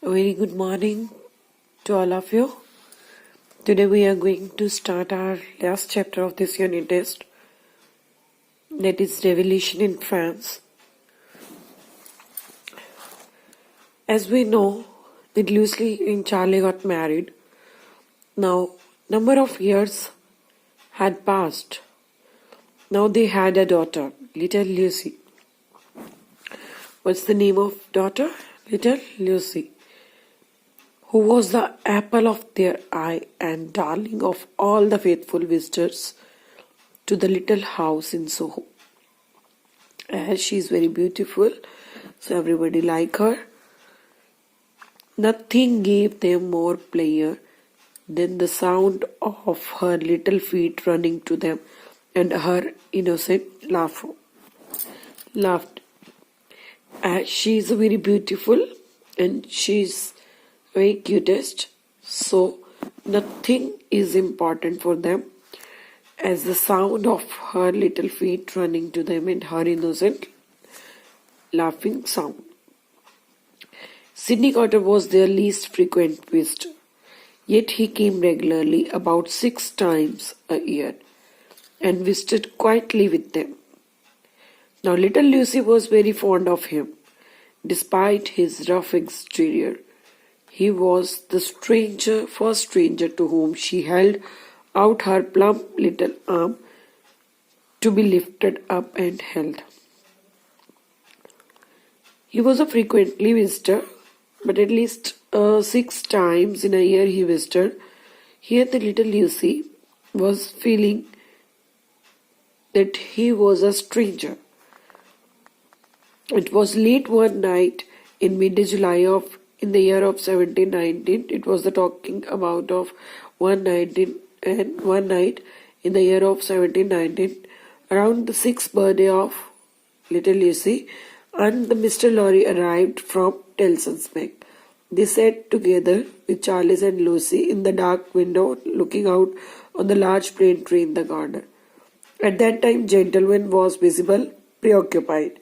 A very good morning to all of you. Today we are going to start our last chapter of this unit test, that is Revolution in France. As we know that Lucy and Charlie got married. Now number of years had passed. Now they had a daughter, little Lucy. What's the name of daughter? Little Lucy, who was the apple of their eye and darling of all the faithful visitors to the little house in Soho. As she is very beautiful, so everybody like her. Nothing gave them more pleasure than the sound of her little feet running to them and her innocent laughter. As she is very beautiful and she is very cutest, so nothing is important for them as the sound of her little feet running to them and her innocent laughing sound. Sidney Carter was their least frequent visitor, yet he came regularly, about 6 times a year, and visited quietly with them. Now little Lucy was very fond of him. Despite his rough exterior, he was the first stranger to whom she held out her plump little arm to be lifted up and held. He was a frequently visitor, but at least 6 times in a year he visited. Here the little Lucy was feeling that he was a stranger. It was late one night in mid-July in the year of 1719. It was the talking about of one night in the year of 1719, around the 6th birthday of little Lucy, and the Mr. Lorry arrived from Tellson's Bank. They sat together with Charles and Lucy in the dark window looking out on the large plane tree in the garden. At that time, gentleman was visible, preoccupied.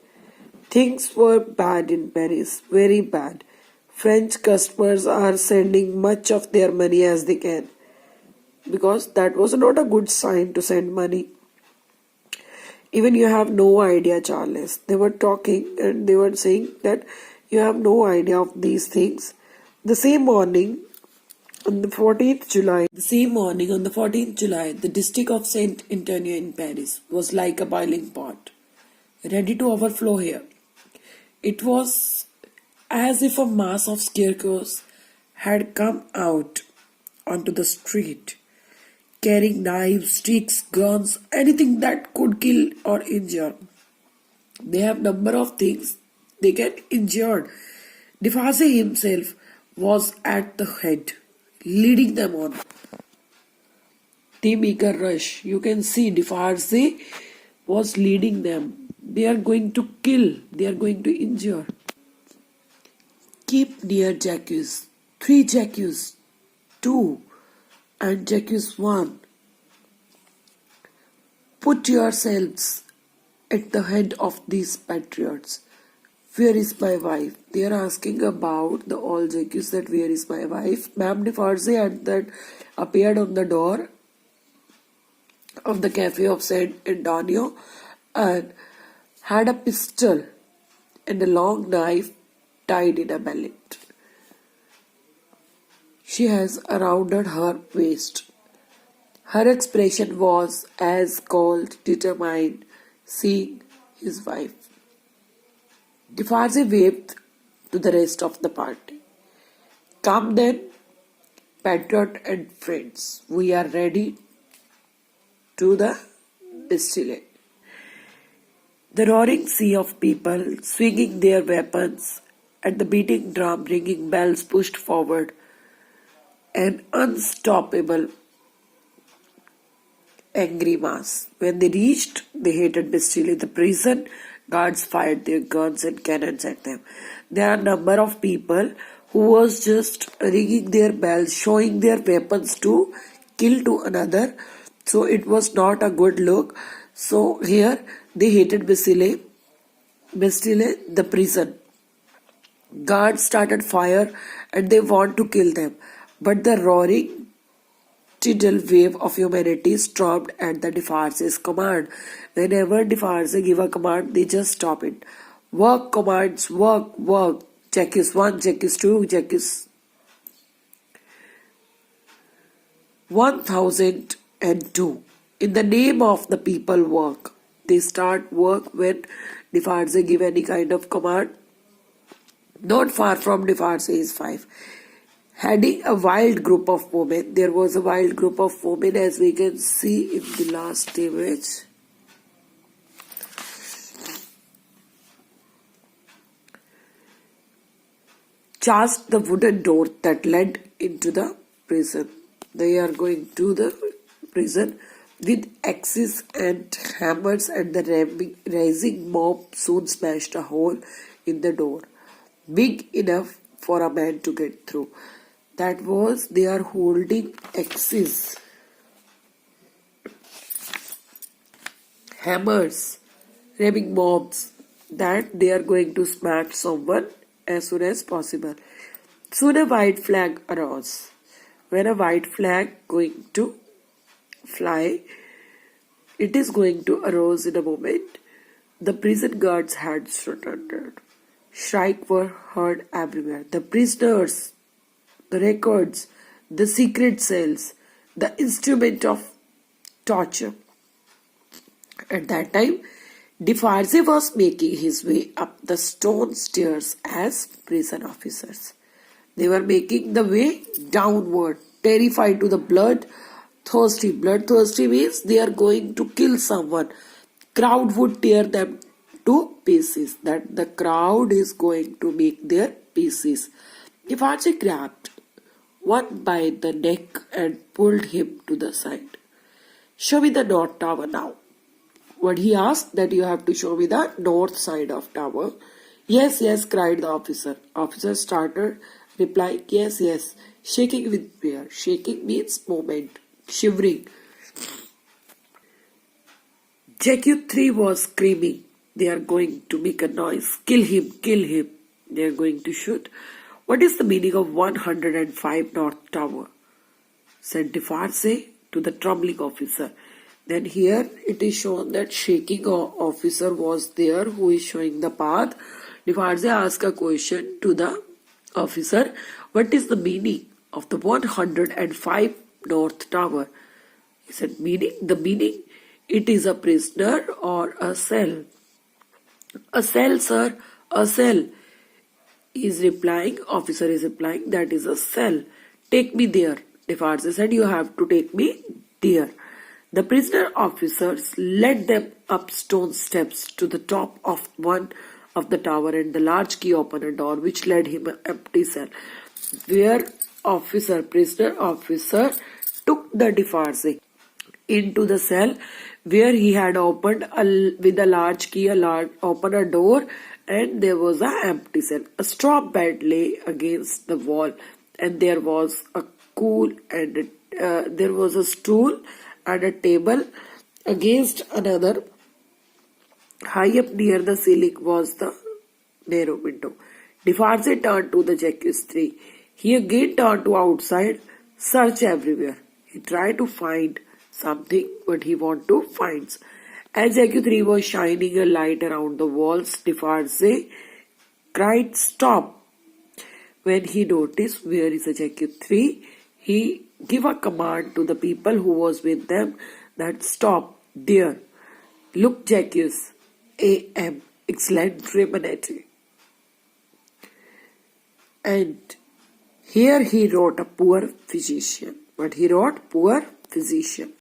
Things were bad in Paris, very bad. French customers are sending much of their money as they can, because that was not a good sign to send money. Even you have no idea, Charles. They were talking and they were saying that you have no idea of these things. The same morning, on the 14th July, the district of Saint Antonio in Paris was like a boiling pot, ready to overflow here. It was as if a mass of scarecrows had come out onto the street, carrying knives, sticks, guns, anything that could kill or injure. They have number of things they get injured. Defarge himself was at the head, leading them on. They make a rush. You can see Defarge was leading them. They are going to kill, they are going to injure. Keep near Jacques, 3 Jacques, 2 and Jacques 1. Put yourselves at the head of these patriots. Where is my wife? They are asking about the old Jacques, that where is my wife? Madame Defarge had that appeared on the door of the cafe of Saint Antonio and had a pistol and a long knife tied in a mallet. She has around her waist. Her expression was as cold, determined, seeing his wife. Defarge waved to the rest of the party. Come then, patriot and friends, we are ready to the Bastille. The roaring sea of people, swinging their weapons, and the beating drum, ringing bells pushed forward, an unstoppable, angry mass. When they reached the hated Bastille, the prison guards fired their guns and cannons at them. There are a number of people who was just ringing their bells, showing their weapons to kill to another. So it was not a good look. So here they hated Bastille, the prison. Guards started fire and they want to kill them. But the roaring tidal wave of humanity stormed at the Defarge's command. Whenever Defarge give a command, they just stop it. Work commands, work, work. Check is 1, check is 2, check is 1002. In the name of the people, work. They start work when Defarge give any kind of command. Not far from Defarge is 5. Heading a wild group of women. There was a wild group of women, as we can see in the last image. Charged the wooden door that led into the prison. They are going to the prison with axes and hammers, and the rising mob soon smashed a hole in the door, big enough for a man to get through. That was, they are holding axes, hammers, ramming mobs, that they are going to smash someone as soon as possible. Soon a white flag arose. When a white flag going to fly, it is going to arise in a moment. The prison guards' heads surrendered. Shrieks were heard everywhere. The prisoners, the records, the secret cells, the instrument of torture. At that time, Defarge was making his way up the stone stairs as prison officers. They were making the way downward, terrified to the bloodthirsty. Bloodthirsty means they are going to kill someone. Crowd would tear them to pieces. That the crowd is going to make their pieces. Defarge grabbed one by the neck and pulled him to the side. Show me the North Tower now. What he asked, that you have to show me the north side of tower. Yes, yes, cried the officer. Officer started replying, yes, yes, shaking with fear. Shaking means movement, shivering. JQ3 was screaming. They are going to make a noise. Kill him, kill him. They are going to shoot. What is the meaning of 105 North Tower? Said Defarge to the trembling officer. Then here it is shown that shaking officer was there who is showing the path. Defarge asked a question to the officer. What is the meaning of the 105 North Tower? He said, the meaning, it is a prisoner or a cell. A cell, sir, a cell. Officer is replying, that is a cell. Take me there. Defarge said, you have to take me there. The prisoner officers led them up stone steps to the top of one of the tower, and the large key opened a door which led him an empty cell. Where prisoner officer took the Defarge into the cell where he had opened with a large key, opened a door, and there was an empty cell. A straw bed lay against the wall, and there was a there was a stool and a table against another. High up near the ceiling was the narrow window. Defarge turned to the JQ3. He again turned to outside. Search everywhere. He tried to find something, but he wanted to find. As JQ3 was shining a light around the walls, Defarge cried, stop. When he noticed where is a JQ3, he gave a command to the people who was with them that stop there. Look, JQs, AM, excellent humanity. And here he wrote a poor physician. But he wrote poor physician.